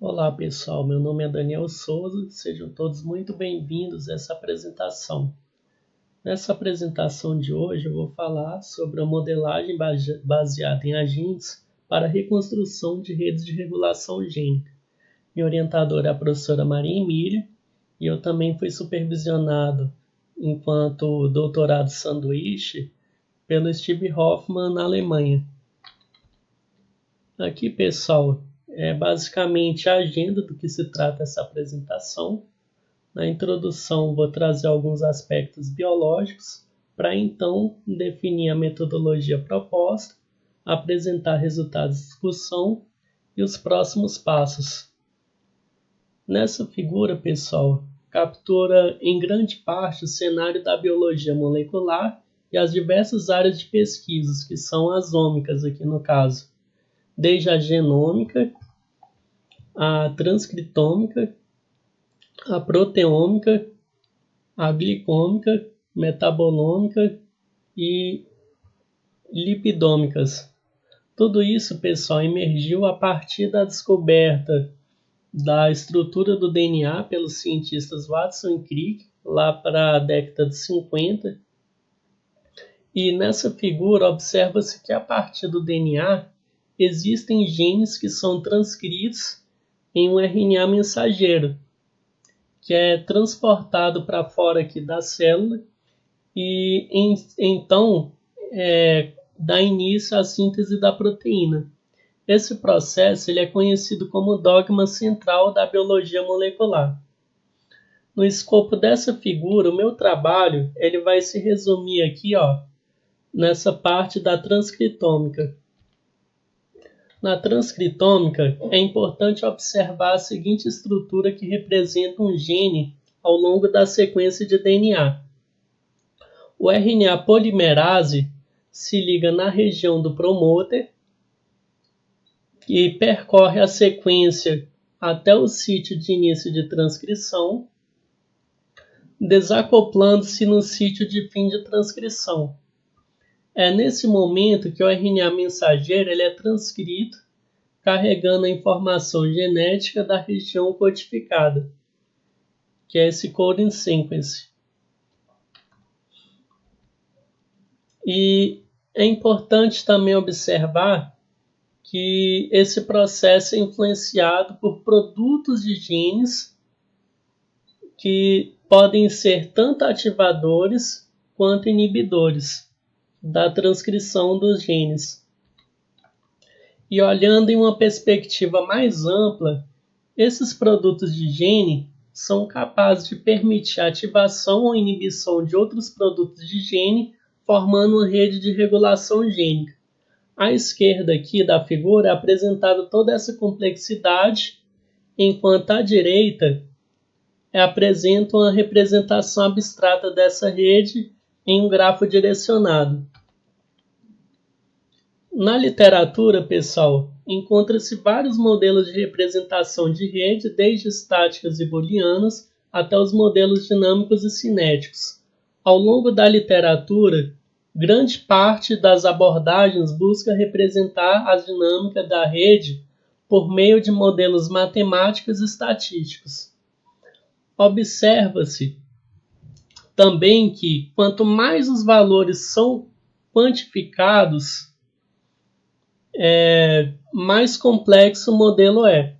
Olá pessoal, meu nome é Daniel Souza, sejam todos muito bem-vindos a essa apresentação. Nessa apresentação de hoje eu vou falar sobre a modelagem baseada em agentes para a reconstrução de redes de regulação gênica. Minha orientadora é a professora Maria Emília e eu também fui supervisionado enquanto doutorado sanduíche pelo Steve Hoffman na Alemanha. Aqui, pessoal, é basicamente a agenda do que se trata essa apresentação. Na introdução, vou trazer alguns aspectos biológicos, para então definir a metodologia proposta, apresentar resultados de discussão e os próximos passos. Nessa figura, pessoal, captura em grande parte o cenário da biologia molecular e as diversas áreas de pesquisas, que são as ômicas aqui no caso, desde a genômica, a transcriptômica, a proteômica, a glicômica, metabolômica e lipidômicas. Tudo isso, pessoal, emergiu a partir da descoberta da estrutura do DNA pelos cientistas Watson e Crick, lá para a década de 50. E nessa figura observa-se que a partir do DNA existem genes que são transcritos em um RNA mensageiro, que é transportado para fora aqui da célula e então dá início à síntese da proteína. Esse processo ele é conhecido como dogma central da biologia molecular. No escopo dessa figura, o meu trabalho ele vai se resumir aqui, nessa parte da transcriptômica. Na transcriptômica, é importante observar a seguinte estrutura que representa um gene ao longo da sequência de DNA. O RNA polimerase se liga na região do promoter e percorre a sequência até o sítio de início de transcrição, desacoplando-se no sítio de fim de transcrição. É nesse momento que o RNA mensageiro ele é transcrito, carregando a informação genética da região codificada, que é esse coding sequence. E é importante também observar que esse processo é influenciado por produtos de genes que podem ser tanto ativadores quanto inibidores da transcrição dos genes. E olhando em uma perspectiva mais ampla, esses produtos de gene são capazes de permitir a ativação ou inibição de outros produtos de gene, formando uma rede de regulação gênica. À esquerda aqui da figura é apresentada toda essa complexidade, enquanto à direita apresenta uma representação abstrata dessa rede em um grafo direcionado. Na literatura, pessoal, encontra-se vários modelos de representação de rede, desde estáticas e booleanas até os modelos dinâmicos e cinéticos. Ao longo da literatura, grande parte das abordagens busca representar a dinâmica da rede por meio de modelos matemáticos e estatísticos. Observa-se também que, quanto mais os valores são quantificados, mais complexo o modelo é.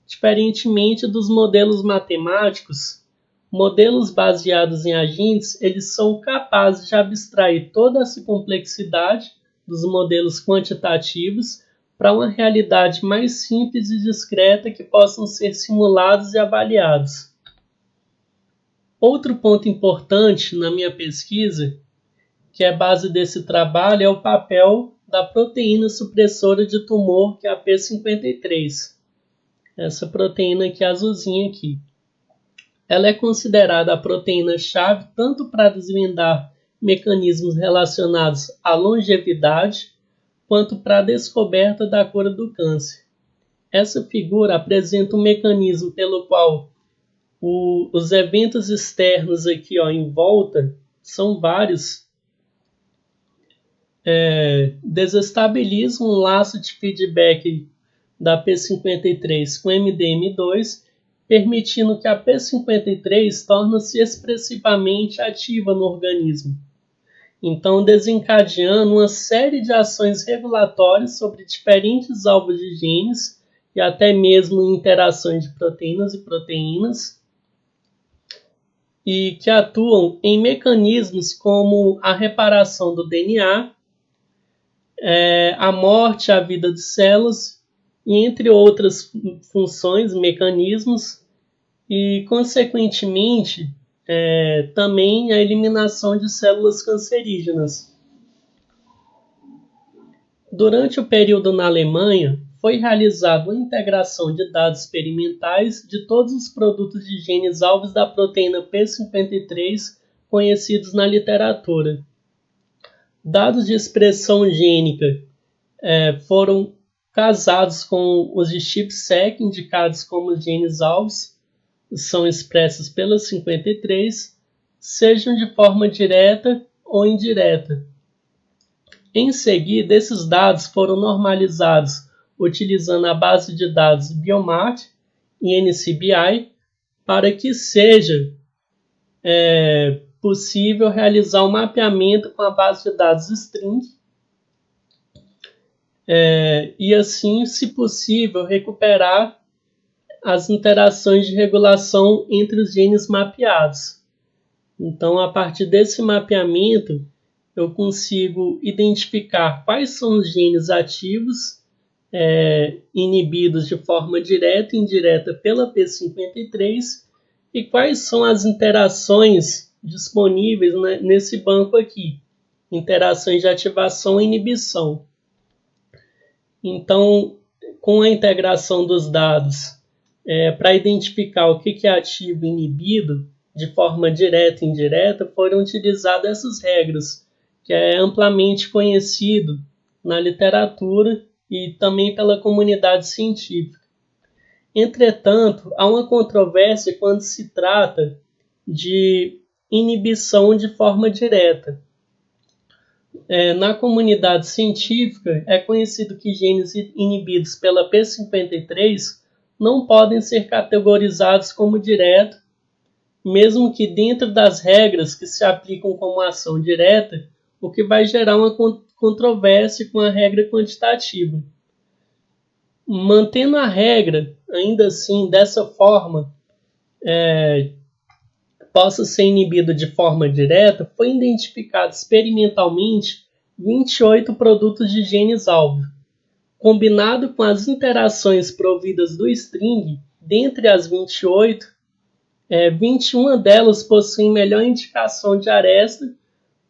Diferentemente dos modelos matemáticos, modelos baseados em agentes, eles são capazes de abstrair toda essa complexidade dos modelos quantitativos para uma realidade mais simples e discreta que possam ser simulados e avaliados. Outro ponto importante na minha pesquisa, que é base desse trabalho, é o papel da proteína supressora de tumor, que é a P53. Essa proteína aqui, azulzinha aqui. Ela é considerada a proteína-chave tanto para desvendar mecanismos relacionados à longevidade, quanto para a descoberta da cura do câncer. Essa figura apresenta um mecanismo pelo qual os eventos externos aqui em volta, são vários, desestabilizam um laço de feedback da P53 com MDM2, permitindo que a P53 torne-se expressivamente ativa no organismo. Então, desencadeando uma série de ações regulatórias sobre diferentes alvos de genes e até mesmo interações de proteínas e proteínas, e que atuam em mecanismos como a reparação do DNA, a morte, a vida de células, e entre outras funções, mecanismos, e, consequentemente, também a eliminação de células cancerígenas. Durante o período na Alemanha, foi realizada a integração de dados experimentais de todos os produtos de genes alvos da proteína P53 conhecidos na literatura. Dados de expressão gênica foram casados com os de ChIP-seq, indicados como genes alvos, são expressos pela 53, sejam de forma direta ou indireta. Em seguida, esses dados foram normalizados utilizando a base de dados Biomat e NCBI para que seja possível realizar um mapeamento com a base de dados string e assim, se possível, recuperar as interações de regulação entre os genes mapeados. Então, a partir desse mapeamento, eu consigo identificar quais são os genes ativos inibidos de forma direta e indireta pela P53 e quais são as interações disponíveis nesse banco aqui, interações de ativação e inibição. Então, com a integração dos dados para identificar o que é ativo e inibido de forma direta e indireta, foram utilizadas essas regras, que é amplamente conhecido na literatura e também pela comunidade científica. Entretanto, há uma controvérsia quando se trata de inibição de forma direta. Na comunidade científica, é conhecido que genes inibidos pela P53 não podem ser categorizados como direto, mesmo que dentro das regras que se aplicam como ação direta, o que vai gerar uma controvérsia com a regra quantitativa. Mantendo a regra, ainda assim, dessa forma, possa ser inibido de forma direta, foi identificado experimentalmente 28 produtos de genes-alvo. Combinado com as interações providas do string, dentre as 28, 21 delas possuem melhor indicação de aresta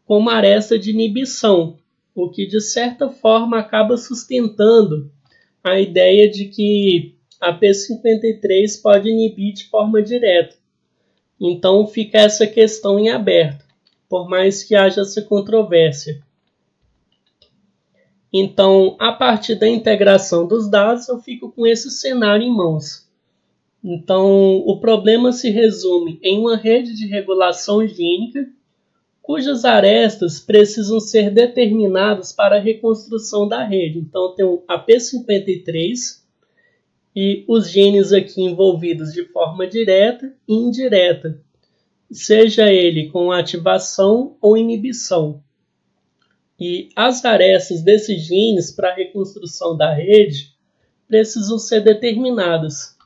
como aresta de inibição, o que de certa forma acaba sustentando a ideia de que a P53 pode inibir de forma direta. Então fica essa questão em aberto, por mais que haja essa controvérsia. Então, a partir da integração dos dados, eu fico com esse cenário em mãos. Então, o problema se resume em uma rede de regulação gênica, cujas arestas precisam ser determinadas para a reconstrução da rede. Então, tem a P53 e os genes aqui envolvidos de forma direta e indireta, seja ele com ativação ou inibição. E as arestas desses genes para a reconstrução da rede precisam ser determinadas.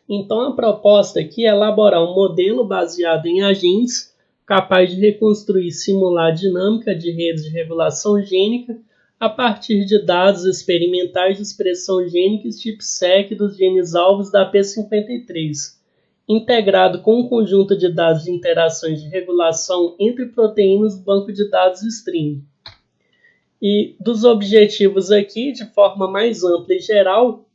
Então, a proposta aqui é elaborar um modelo baseado em agentes capaz de reconstruir e simular a dinâmica de redes de regulação gênica a partir de dados experimentais de expressão gênica e ChIP-seq dos genes-alvos da P53, integrado com um conjunto de dados de interações de regulação entre proteínas do banco de dados string. E dos objetivos aqui, de forma mais ampla e geral,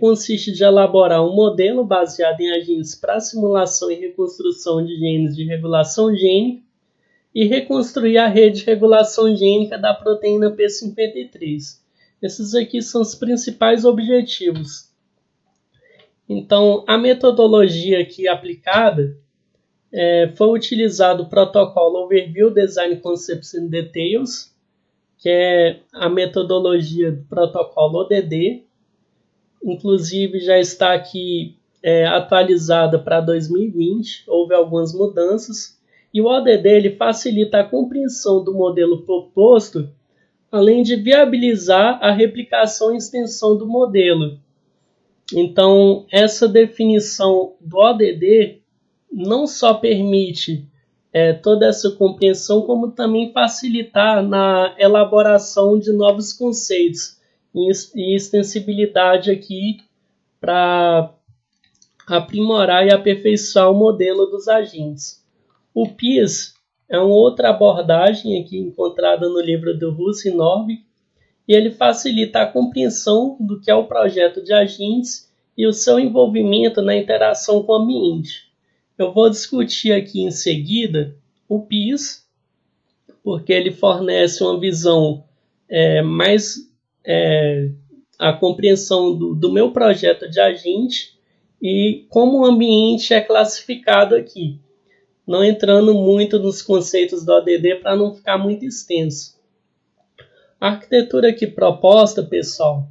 consiste de elaborar um modelo baseado em agentes para simulação e reconstrução de genes de regulação gênica e reconstruir a rede de regulação gênica da proteína P53. Esses aqui são os principais objetivos. Então, a metodologia aqui aplicada foi utilizado o protocolo Overview Design Concepts and Details, que é a metodologia do protocolo ODD, inclusive já está aqui atualizada para 2020, houve algumas mudanças, e o ODD ele facilita a compreensão do modelo proposto, além de viabilizar a replicação e extensão do modelo. Então, essa definição do ODD não só permite toda essa compreensão, como também facilitar na elaboração de novos conceitos e extensibilidade aqui para aprimorar e aperfeiçoar o modelo dos agentes. O PIS é uma outra abordagem aqui encontrada no livro do Russo e Norvig, e ele facilita a compreensão do que é o projeto de agentes e o seu envolvimento na interação com o ambiente. Eu vou discutir aqui em seguida o PIS, porque ele fornece uma visão mais a compreensão do meu projeto de agente e como o ambiente é classificado aqui, não entrando muito nos conceitos do ODD para não ficar muito extenso. A arquitetura aqui proposta, pessoal,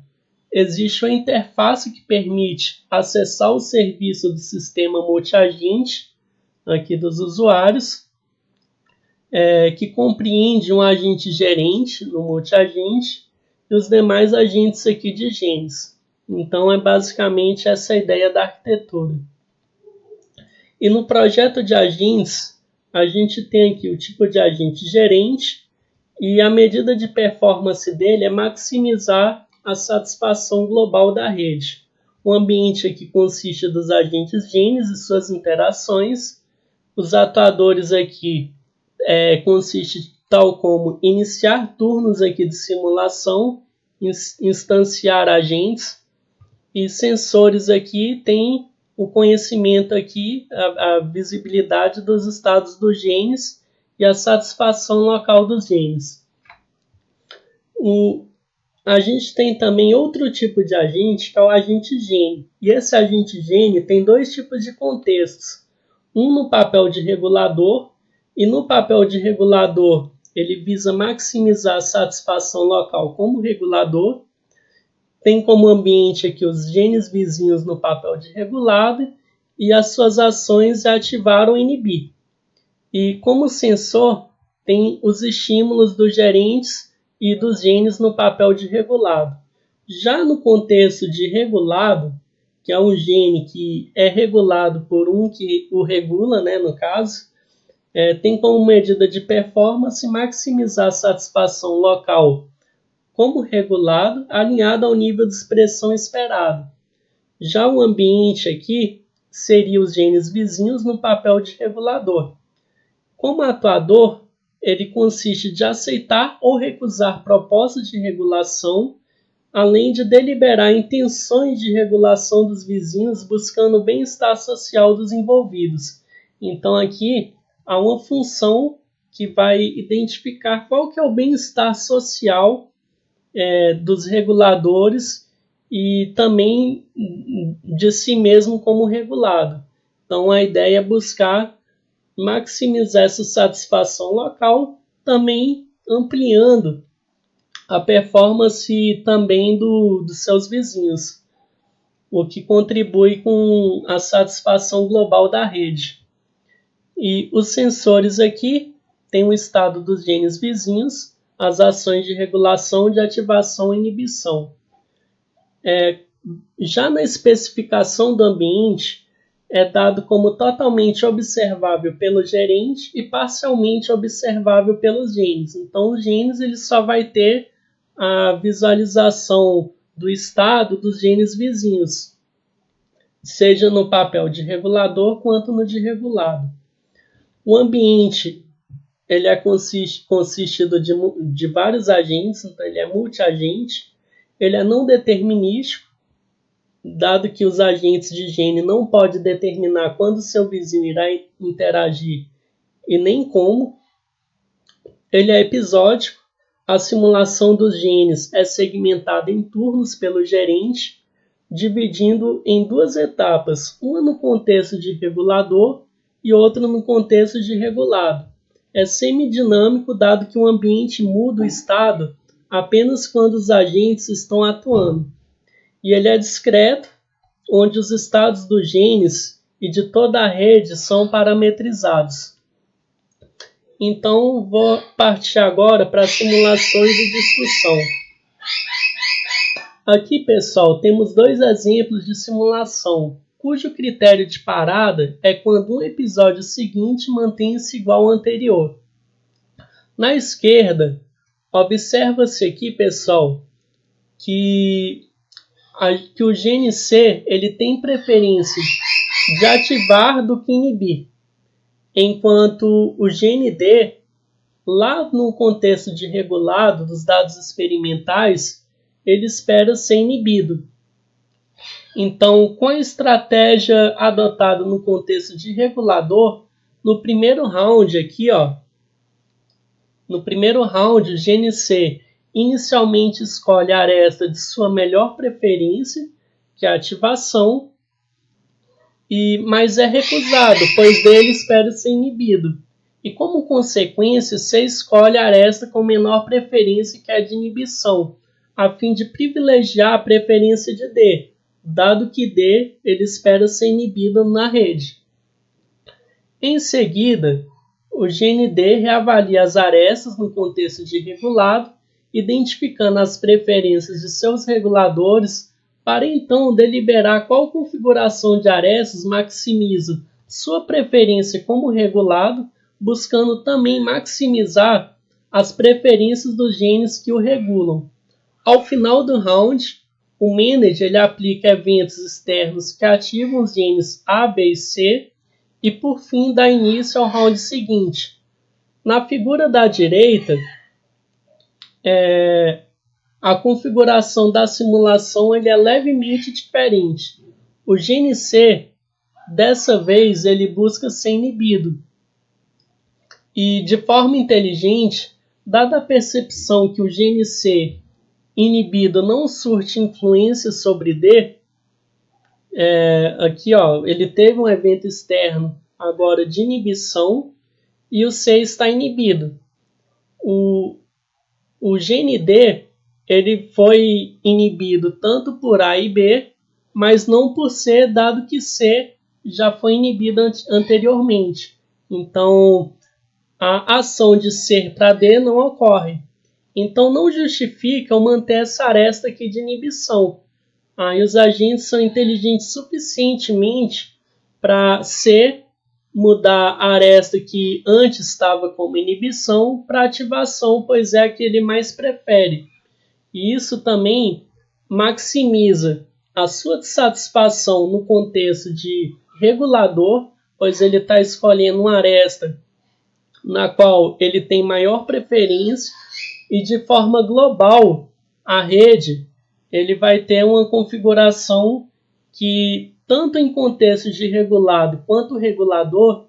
existe uma interface que permite acessar o serviço do sistema multiagente aqui dos usuários, que compreende um agente gerente no multiagente e os demais agentes aqui de genes. Então é basicamente essa a ideia da arquitetura. E no projeto de agentes, a gente tem aqui o tipo de agente gerente, e a medida de performance dele é maximizar a satisfação global da rede. O ambiente aqui consiste dos agentes genes e suas interações. Os atuadores aqui consiste tal como iniciar turnos aqui de simulação, instanciar agentes, e sensores aqui tem o conhecimento aqui, a visibilidade dos estados dos genes e a satisfação local dos genes. A gente tem também outro tipo de agente, que é o agente gene. E esse agente gene tem dois tipos de contextos. Um no papel de regulador, e no papel de regulador ele visa maximizar a satisfação local como regulador. Tem como ambiente aqui os genes vizinhos no papel de regulado e as suas ações de ativar ou inibir. E como sensor, tem os estímulos dos gerentes e dos genes no papel de regulado. Já no contexto de regulado, que é um gene que é regulado por um que o regula, no caso, tem como medida de performance maximizar a satisfação local como regulado, alinhado ao nível de expressão esperado. Já o ambiente aqui seria os genes vizinhos no papel de regulador. Como atuador, ele consiste de aceitar ou recusar propostas de regulação, além de deliberar intenções de regulação dos vizinhos buscando o bem-estar social dos envolvidos. Então aqui há uma função que vai identificar qual que é o bem-estar social dos reguladores e também de si mesmo como regulado. Então a ideia é buscar maximizar essa satisfação local, também ampliando a performance também dos seus vizinhos, o que contribui com a satisfação global da rede. E os sensores aqui têm o estado dos genes vizinhos, as ações de regulação, de ativação e inibição. Já na especificação do ambiente, é dado como totalmente observável pelo gerente e parcialmente observável pelos genes. Então, os genes ele só vai ter a visualização do estado dos genes vizinhos, seja no papel de regulador quanto no de regulado. O ambiente ele consistido de vários agentes, então ele é multiagente, ele é não determinístico, dado que os agentes de gene não podem determinar quando seu vizinho irá interagir e nem como. Ele é episódico, a simulação dos genes é segmentada em turnos pelo gerente, dividindo em duas etapas, uma no contexto de regulador e outra no contexto de regulado. É semidinâmico, dado que o ambiente muda o estado apenas quando os agentes estão atuando. e ele é discreto, onde os estados dos genes e de toda a rede são parametrizados. Então, vou partir agora para simulações de discussão. Aqui, pessoal, temos dois exemplos de simulação, cujo critério de parada é quando um episódio seguinte mantém-se igual ao anterior. Na esquerda, observa-se aqui, pessoal, que o gene C ele tem preferência de ativar do que inibir, enquanto o gene D, lá no contexto de regulado dos dados experimentais, ele espera ser inibido. Então, com a estratégia adotada no contexto de regulador, no primeiro round aqui, no primeiro round, o gene C inicialmente escolhe a aresta de sua melhor preferência, que é a ativação, mas é recusado, pois dele espera ser inibido. E como consequência, C escolhe a aresta com menor preferência, que é a de inibição, a fim de privilegiar a preferência de D, dado que D ele espera ser inibido na rede. Em seguida, o gene D reavalia as arestas no contexto de regulado, identificando as preferências de seus reguladores para então deliberar qual configuração de arestas maximiza sua preferência como regulado, buscando também maximizar as preferências dos genes que o regulam. Ao final do round, o manager ele aplica eventos externos que ativam os genes A, B e C e por fim dá início ao round seguinte. Na figura da direita, a configuração da simulação ele é levemente diferente. O gene C, dessa vez, ele busca ser inibido. E de forma inteligente, dada a percepção que o gene C inibido não surte influência sobre D, aqui ele teve um evento externo agora de inibição e o C está inibido. O gene D ele foi inibido tanto por A e B, mas não por C, dado que C já foi inibido anteriormente. Então, a ação de C para D não ocorre. Então, não justifica eu manter essa aresta aqui de inibição. E os agentes são inteligentes suficientemente para C mudar a aresta que antes estava como inibição para ativação, pois é a que ele mais prefere. E isso também maximiza a sua satisfação no contexto de regulador, pois ele está escolhendo uma aresta na qual ele tem maior preferência e de forma global a rede ele vai ter uma configuração que tanto em contexto de regulado quanto regulador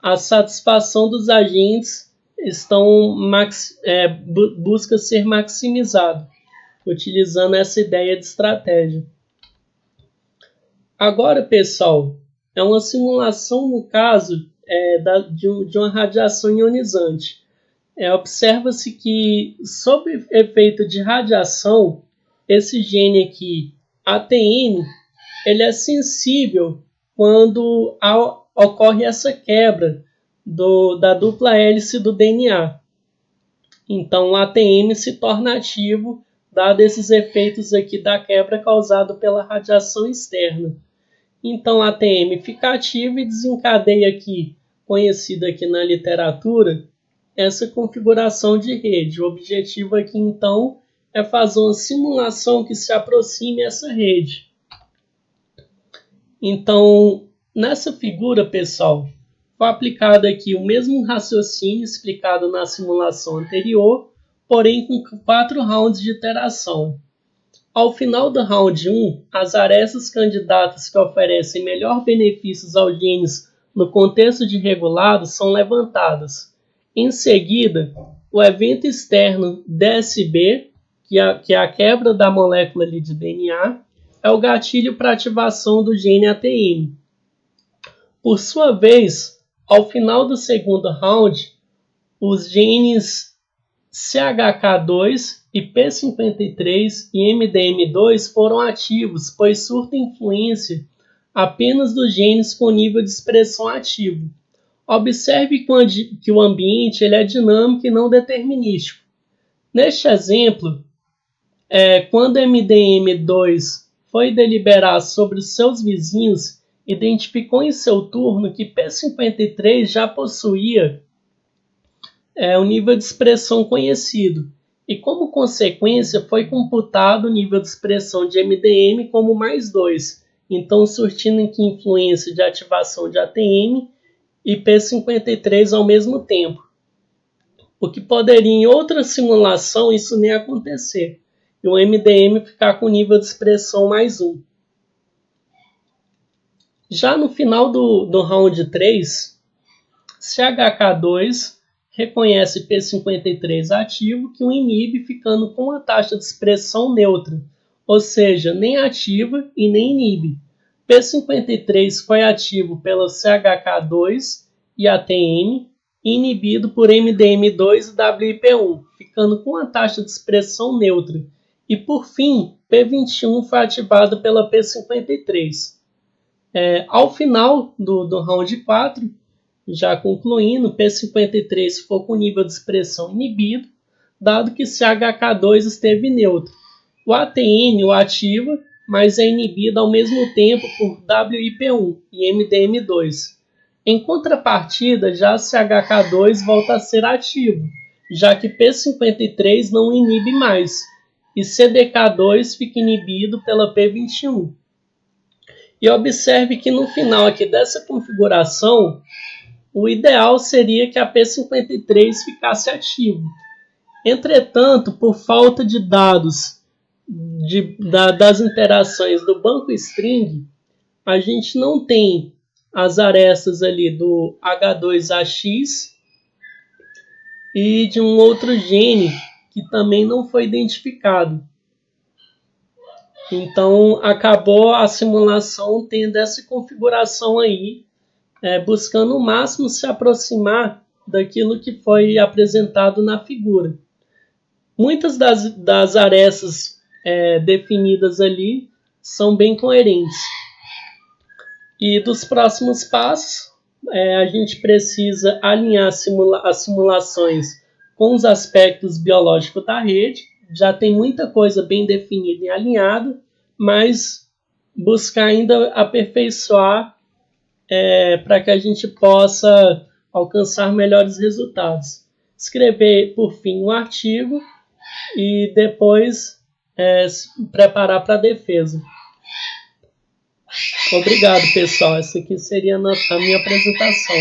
a satisfação dos agentes busca ser maximizado, utilizando essa ideia de estratégia. Agora, pessoal, é uma simulação no caso de uma radiação ionizante. Observa-se que, sob efeito de radiação, esse gene aqui, ATN, ele é sensível quando ocorre essa quebra da dupla hélice do DNA. Então, o ATM se torna ativo, dado esses efeitos aqui da quebra causado pela radiação externa. Então, a ATM fica ativa e desencadeia aqui, conhecida aqui na literatura, essa configuração de rede. O objetivo aqui, então, é fazer uma simulação que se aproxime essa rede. Então, nessa figura, pessoal, foi aplicado aqui o mesmo raciocínio explicado na simulação anterior, porém com 4 rounds de iteração. Ao final do round 1, as arestas candidatas que oferecem melhor benefícios aos genes no contexto de regulado são levantadas. Em seguida, o evento externo DSB, que é a quebra da molécula ali de DNA, é o gatilho para ativação do gene ATM. Por sua vez, ao final do segundo round, os genes CHK2 e P53 e MDM2 foram ativos, pois surtem influência apenas dos genes com nível de expressão ativo. Observe que o ambiente ele é dinâmico e não determinístico. Neste exemplo, quando MDM2 foi deliberar sobre os seus vizinhos, identificou em seu turno que P53 já possuía um nível de expressão conhecido, e como consequência foi computado o nível de expressão de MDM como mais 2, então surtindo aqui influência de ativação de ATM e P53 ao mesmo tempo. O que poderia em outra simulação isso nem acontecer, e o MDM ficar com nível de expressão mais 1. Já no final do round 3, CHK2 reconhece P53 ativo que o inibe ficando com a taxa de expressão neutra, ou seja, nem ativa e nem inibe. P53 foi ativo pelo CHK2 e ATM, inibido por MDM2 e WIP1, ficando com a taxa de expressão neutra. E por fim, P21 foi ativado pela P53. Ao final do round 4, já concluindo, P53 ficou com nível de expressão inibido, dado que CHK2 esteve neutro. O ATN o ativa, mas é inibido ao mesmo tempo por WIP1 e MDM2. Em contrapartida, já CHK2 volta a ser ativo, já que P53 não inibe mais, e CDK2 fica inibido pela P21. E observe que no final aqui dessa configuração, o ideal seria que a P53 ficasse ativo. Entretanto, por falta de dados das interações do banco string, a gente não tem as arestas ali do H2AX e de um outro gene que também não foi identificado. Então, acabou a simulação tendo essa configuração aí, buscando o máximo se aproximar daquilo que foi apresentado na figura. Muitas das arestas definidas ali são bem coerentes. E dos próximos passos, a gente precisa alinhar as simulações com os aspectos biológicos da rede. Já tem muita coisa bem definida e alinhada, mas buscar ainda aperfeiçoar para que a gente possa alcançar melhores resultados. Escrever, por fim, um artigo e depois se preparar para a defesa. Obrigado, pessoal. Essa aqui seria a minha apresentação.